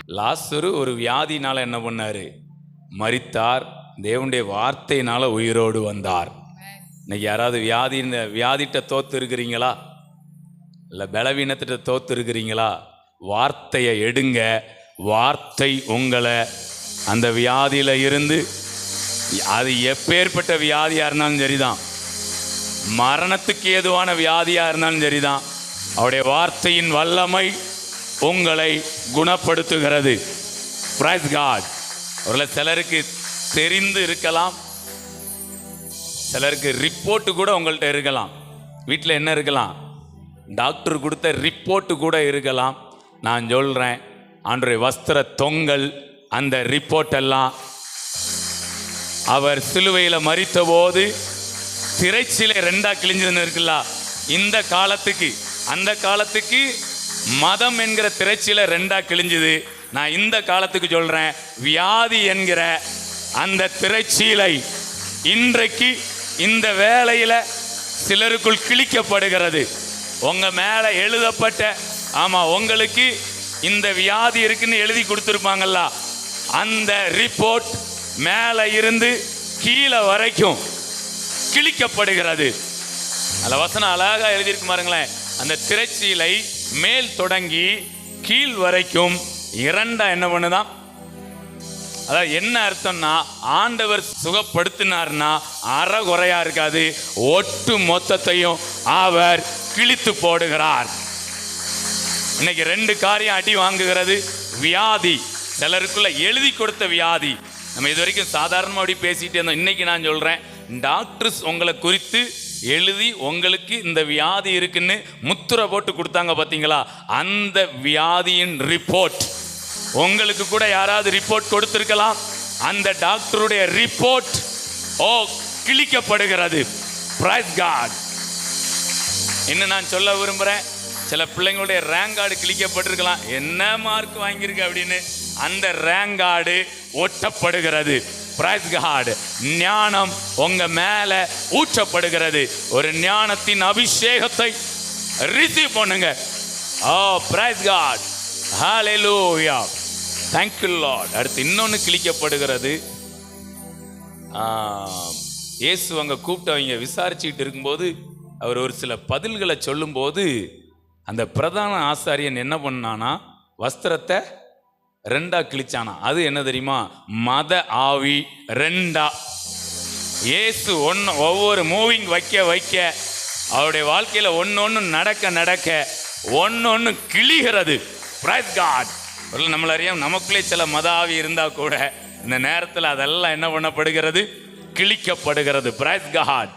லாசரு ஒரு வியாதினால என்ன பண்ணாரு? மரித்தார். தேவனுடைய வார்த்தையினால உயிரோடு வந்தார். இன்னைக்கு யாராவது வியாதிட்ட தோத்து இருக்கிறீங்களா? இல்லை பலவீனத்திட்ட தோத்து இருக்கிறீங்களா? வார்த்தையை எடுங்க. வார்த்தை உங்களை அந்த வியாதியில இருந்து, அது எப்பேற்பட்ட வியாதியா இருந்தாலும் சரிதான், மரணத்துக்கு ஏதுவான வியாதியா இருந்தாலும் சரிதான், அவருடைய வார்த்தையின் வல்லமை உங்களை குணப்படுத்துகிறது. Price God. ஒருவேளை சிலருக்கு தெரிந்து இருக்கலாம், சிலருக்கு ரிப்போர்ட்டு கூட உங்கள்கிட்ட இருக்கலாம். வீட்டில் என்ன இருக்கலாம்? டாக்டர் கொடுத்த ரிப்போர்ட்டு கூட இருக்கலாம். நான் சொல்கிறேன், ஆண்டவருடைய வஸ்திர தொங்கல், அந்த ரிப்போர்ட் எல்லாம் அவர் சிலுவையில் மரித்த போது திரைச்சிலை 2 கிழிஞ்சதுன்னு இருக்குல்ல, இந்த காலத்துக்கு அந்த காலத்துக்கு மதம் என்கிற திரைச்சிலை 2 கிழிஞ்சுது. நான் இந்த காலத்துக்கு சொல்றேன், வியாதி என்கிற அந்த திரைச்சீலை இன்றைக்கு இந்த வேளையில சிலருக்குள் கிழிக்கப்படுகிறது. உங்க மேல எழுதப்பட்ட, ஆமா, உங்களுக்கு இந்த வியாதி இருக்குன்னு எழுதி கொடுத்துருப்பாங்கல்ல, அந்த ரிப்போர்ட் மேல இருந்து கீழே வரைக்கும் கிழிக்கப்படுகிறது. அந்த வசனம் அழகா எழுதியிருக்கு பாருங்களேன். அந்த திரைச்சீலை மேல் தொடங்கி கீழ் வரைக்கும் 2 என்ன பண்ணுதான்? அதாவது என்ன அர்த்தம்னா, ஆண்டவர் சுகப்படுத்தினார்னா அறகுறையா இருக்காது, ஒட்டு மொத்தத்தையும் அவர் கிழித்து போடுகிறார். இன்னைக்கு 2 காரியம் அடி வாங்குகிறது. வியாதி, சிலருக்குள்ள எழுதி கொடுத்த வியாதி. நம்ம இது வரைக்கும் சாதாரணமாக அப்படி பேசிட்டு இருந்தோம். இன்னைக்கு நான் சொல்றேன், டாக்டர்ஸ் உங்களை குறித்து எழுதி உங்களுக்கு இந்த வியாதி இருக்குன்னு முத்திரை போட்டு கொடுத்தாங்க பார்த்தீங்களா, அந்த வியாதியின் ரிப்போர்ட் உங்களுக்கு கூட யாராவது ரிப்போர்ட் கொடுத்திருக்கலாம். அந்த டாக்டருடைய ரிப்போர்ட் கிழிக்கப்படுகிறது. Praise God. என்ன நான் சொல்ல விரும்புறேன், சில பிள்ளைங்களுடைய ரேங்க் கார்டு கிழிக்கப்பட்டிருக்கலாம், என்ன மார்க் வாங்கியிருக்கு அப்படின்னு, அந்த ரேங்க் கார்டு ஒட்டப்படுகிறது. Praise God. ஞானம் உங்க மேல ஊற்றப்படுகிறது. ஒரு ஞானத்தின் அபிஷேகத்தை ரிசீவ் பண்ணுங்க. Praise God. Hallelujah. Thank you Lord. அடுத்து இன்னொன்று கிழிக்கப்படுகிறது. இயேசு அங்கே கூப்பிட்டு அவங்க விசாரிச்சுக்கிட்டு இருக்கும்போது அவர் ஒரு சில பதில்களை சொல்லும்போது அந்த பிரதான ஆசாரியன் என்ன பண்ணானா, வஸ்திரத்தை 2 கிழிச்சானா. அது என்ன தெரியுமா? மத ஆவி 2. இயேசு ஒவ்வொரு மூவிங் வைக்க அவருடைய வாழ்க்கையில் ஒன்று நடக்க ஒன்று கிழிகிறது. Price God. நம்மள அறியாம நமக்குள்ளே சில மத ஆவி இருந்தால் கூட இந்த நேரத்தில் அதெல்லாம் என்ன பண்ணப்படுகிறது? கிழிக்கப்படுகிறது. Praise God.